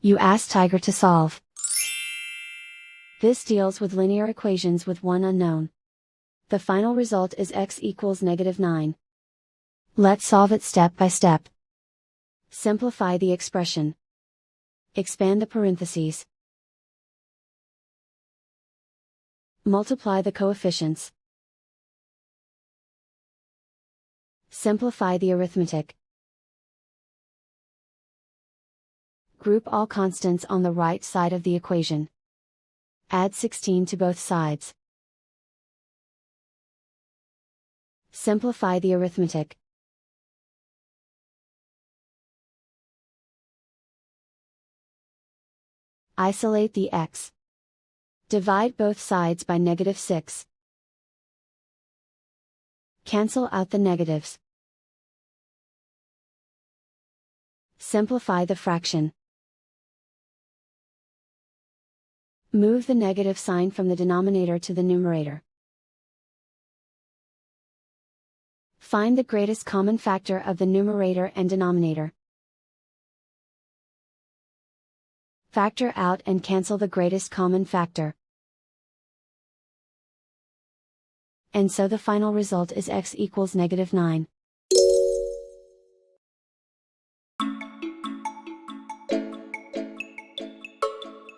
You ask Tiger to solve. This deals with linear equations with one unknown. The final result is x equals -9. Let's solve it step by step. Simplify the expression. Expand the parentheses. Multiply the coefficients. Simplify the arithmetic. Group all constants on the right side of the equation. Add 16 to both sides. Simplify the arithmetic. Isolate the x. Divide both sides by -6. Cancel out the negatives. Simplify the fraction. Move the negative sign from the denominator to the numerator. Find the greatest common factor of the numerator and denominator. Factor out and cancel the greatest common factor. And so the final result is x equals -9.